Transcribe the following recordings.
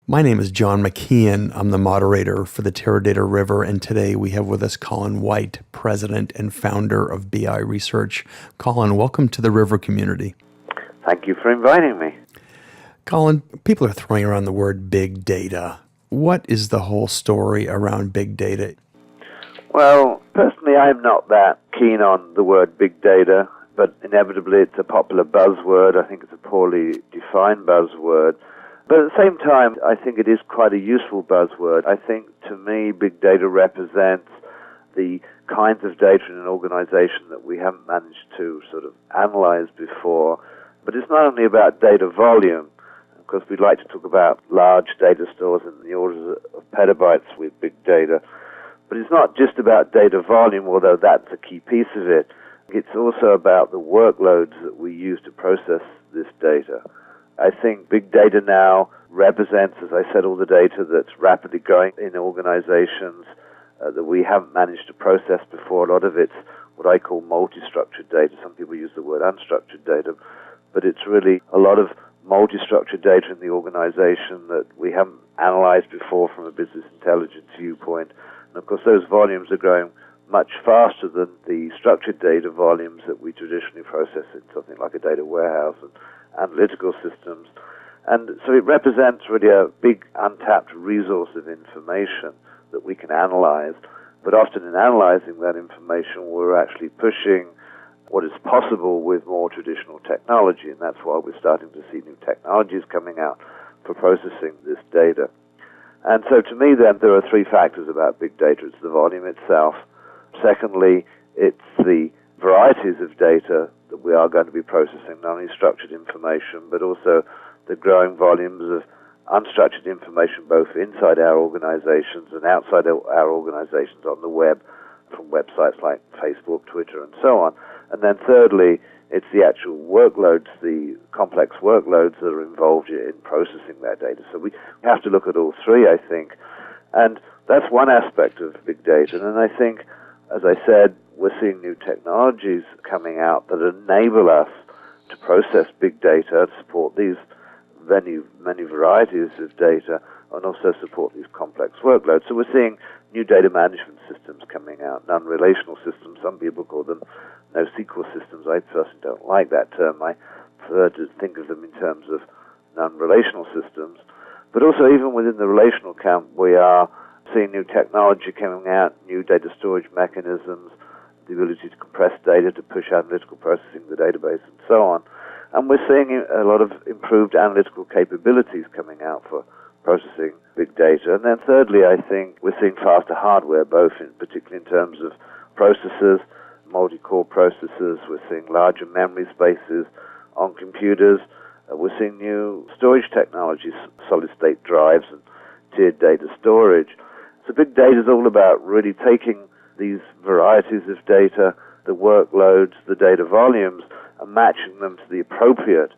My name is John McKeon. I'm the moderator for the Teradata River, and today we have with us Colin White, president and founder of BI Research. Colin, welcome to the River community. Thank you for inviting me. Colin, people are throwing around the word big data. What is the whole story around big data? Well, personally, I'm not that keen on the word big data, but inevitably it's a popular buzzword. I think it's a poorly defined buzzword. But at the same time, I think it is quite a useful buzzword. I think, to me, big data represents the kinds of data in an organization that we haven't managed to sort of analyze before. But it's not only about data volume. Of course, we'd like to talk about large data stores in the orders of petabytes with big data. But it's not just about data volume, although that's a key piece of it. It's also about the workloads that we use to process this data. I think big data now represents, as I said, all the data that's rapidly growing in organizations that we haven't managed to process before. A lot of it's what I call multi-structured data. Some people use the word unstructured data, but it's really a lot of multi-structured data in the organization that we haven't analyzed before from a business intelligence viewpoint. And of course, those volumes are growing much faster than the structured data volumes that we traditionally process in something like a data warehouse and analytical systems. And so it represents really a big untapped resource of information that we can analyze. But often in analyzing that information, we're actually pushing what is possible with more traditional technology, and that's why we're starting to see new technologies coming out for processing this data. And so to me then, there are three factors about big data. It's the volume itself. Secondly, it's the varieties of data that we are going to be processing, not only structured information, but also the growing volumes of unstructured information, both inside our organizations and outside our organizations on the web, from websites like Facebook, Twitter, and so on. And then thirdly, it's the actual workloads, the complex workloads that are involved in processing that data. So we have to look at all three, I think. And that's one aspect of big data. And then I think, as I said, we're seeing new technologies coming out that enable us to process big data, to support these many varieties of data, and also support these complex workloads. So we're seeing new data management systems coming out, non-relational systems. Some people call them NoSQL systems. I personally don't like that term. I prefer to think of them in terms of non-relational systems. But also even within the relational camp, we are seeing new technology coming out, new data storage mechanisms, the ability to compress data, to push analytical processing in the database, and so on. And we're seeing a lot of improved analytical capabilities coming out for processing big data. And then thirdly, I think we're seeing faster hardware, particularly in terms of processors, multi-core processors. We're seeing larger memory spaces on computers. We're seeing new storage technologies, solid-state drives and tiered data storage. So big data is all about really taking these varieties of data, the workloads, the data volumes, and matching them to the appropriate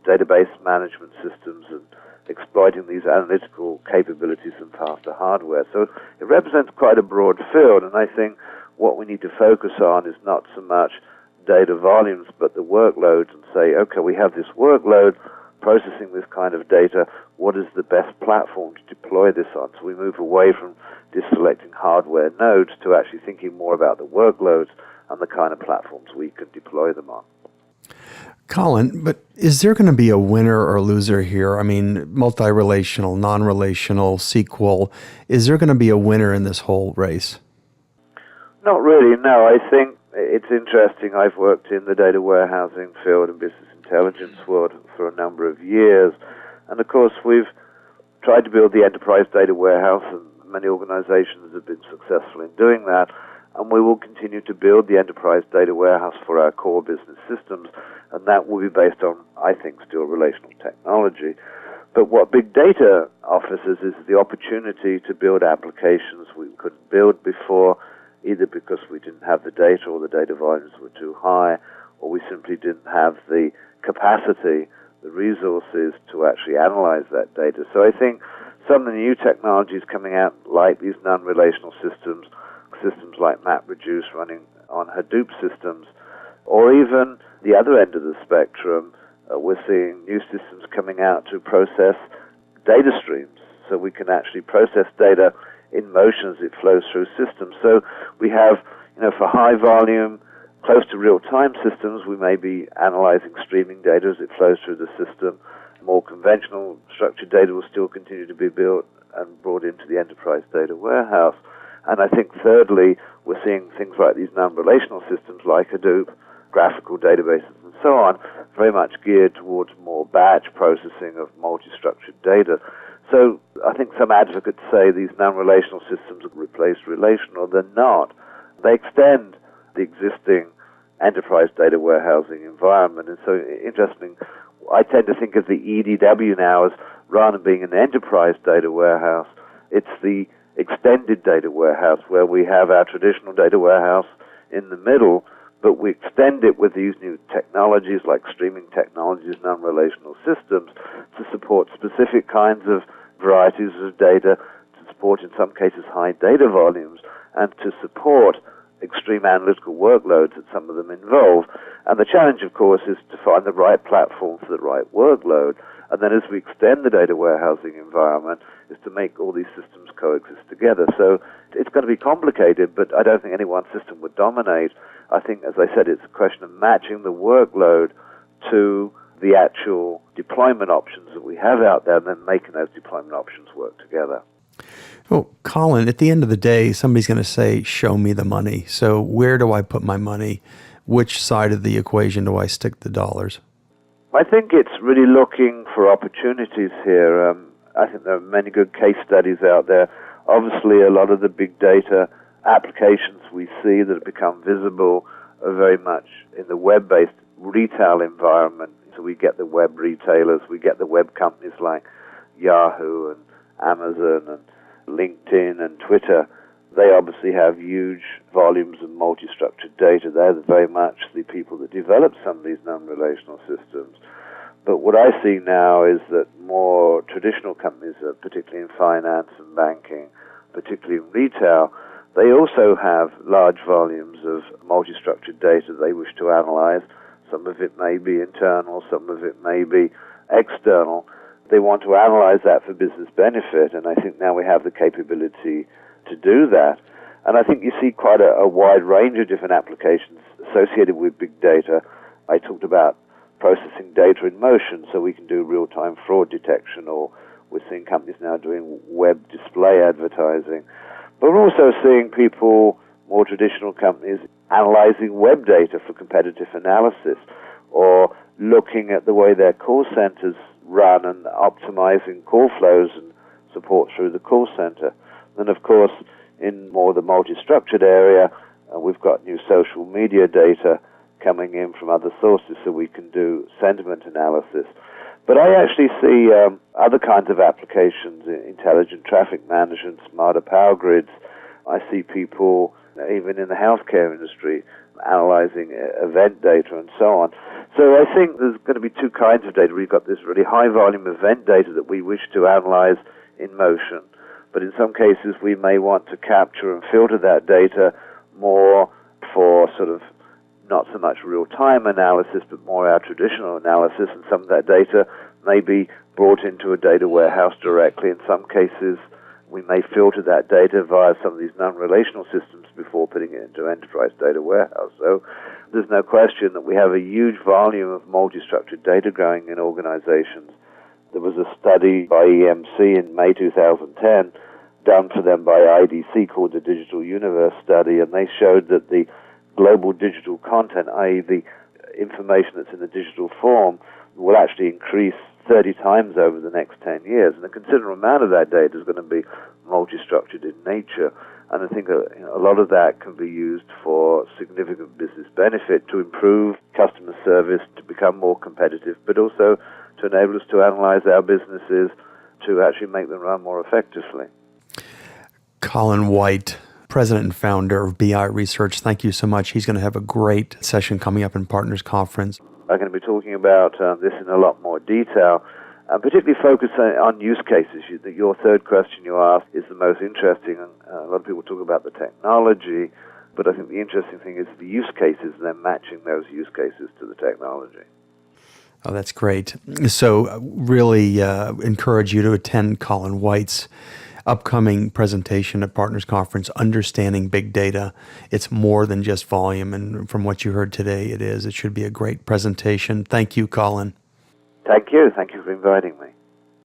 database management systems and exploiting these analytical capabilities and faster hardware. So it represents quite a broad field, and I think what we need to focus on is not so much data volumes, but the workloads, and say, okay, we have this workload processing this kind of data. What is the best platform to deploy this on? So we move away from just selecting hardware nodes to actually thinking more about the workloads and the kind of platforms we can deploy them on. Colin, but is there going to be a winner or loser here? I mean, multi-relational, non-relational, SQL. Is there going to be a winner in this whole race? Not really, no. I think it's interesting. I've worked in the data warehousing field and business intelligence world for a number of years. And of course, we've tried to build the enterprise data warehouse, and many organizations have been successful in doing that. And we will continue to build the enterprise data warehouse for our core business systems, and that will be based on, I think, still relational technology. But what big data offers us is the opportunity to build applications we couldn't build before, either because we didn't have the data or the data volumes were too high, or we simply didn't have the capacity, the resources to actually analyze that data. So I think some of the new technologies coming out, like these non-relational systems like MapReduce running on Hadoop systems, or even the other end of the spectrum, we're seeing new systems coming out to process data streams. so we can actually process data in motion as it flows through systems. So we have, for high volume, close to real-time systems, we may be analyzing streaming data as it flows through the system. More conventional structured data will still continue to be built and brought into the enterprise data warehouse. And I think thirdly, we're seeing things like these non-relational systems like Hadoop, graphical databases and so on, very much geared towards more batch processing of multi-structured data. So I think some advocates say these non-relational systems replace relational. They're not. They extend the existing enterprise data warehousing environment. And so, interesting, I tend to think of the EDW now as, rather than being an enterprise data warehouse, it's the extended data warehouse where we have our traditional data warehouse in the middle, but we extend it with these new technologies like streaming technologies, non-relational systems, to support specific kinds of varieties of data, to support, in some cases, high data volumes, and to support extreme analytical workloads that some of them involve. And the challenge, of course, is to find the right platform for the right workload. And then as we extend the data warehousing environment, is to make all these systems coexist together. So it's going to be complicated, but I don't think any one system would dominate. I think, as I said, it's a question of matching the workload to the actual deployment options that we have out there and then making those deployment options work together. Well, Colin, at the end of the day, somebody's going to say, show me the money. So where do I put my money? Which side of the equation do I stick the dollars? I think it's really looking for opportunities here. I think there are many good case studies out there. Obviously, a lot of the big data applications we see that have become visible are very much in the web-based retail environment. So we get the web retailers, we get the web companies like Yahoo and Amazon and LinkedIn and Twitter. They obviously have huge volumes of multi-structured data. They're very much the people that develop some of these non-relational systems. But what I see now is that more traditional companies, particularly in finance and banking, particularly in retail, they also have large volumes of multi-structured data they wish to analyze. Some of it may be internal, some of it may be external. They want to analyze that for business benefit, and I think now we have the capability to do that. And I think you see quite a wide range of different applications associated with big data. I talked about processing data in motion, so we can do real-time fraud detection, or we're seeing companies now doing web display advertising. But we're also seeing people, more traditional companies, analyzing web data for competitive analysis, or looking at the way their call centers run and optimizing call flows and support through the call center. And of course, in more the multi-structured area, we've got new social media data coming in from other sources, so we can do sentiment analysis. But I actually see other kinds of applications, intelligent traffic management, smarter power grids. I see people, even in the healthcare industry, analyzing event data and so on. So I think there's going to be two kinds of data. We've got this really high volume event data that we wish to analyze in motion. But in some cases, we may want to capture and filter that data more for sort of not so much real-time analysis, but more our traditional analysis. And some of that data may be brought into a data warehouse directly. In some cases, we may filter that data via some of these non-relational systems before putting it into enterprise data warehouse. So there's no question that we have a huge volume of multi-structured data growing in organizations. There was a study by EMC in May 2010 done for them by IDC called the Digital Universe Study, and they showed that the global digital content, i.e. the information that's in the digital form, will actually increase 30 times over the next 10 years. And a considerable amount of that data is going to be multi-structured in nature. And I think a lot of that can be used for significant business benefit to improve customer service, to become more competitive, but also to enable us to analyze our businesses to actually make them run more effectively. Colin White, President and Founder of BI Research, thank you so much. He's going to have a great session coming up in Partners Conference. I'm going to be talking about this in a lot more detail, particularly focusing on use cases. Your third question you asked is the most interesting. A lot of people talk about the technology, but I think the interesting thing is the use cases and then matching those use cases to the technology. Oh, that's great. So, really encourage you to attend Colin White's upcoming presentation at Partners Conference, Understanding Big Data. It's more than just volume, and from what you heard today, it is. It should be a great presentation. Thank you, Colin. Thank you. Thank you for inviting me.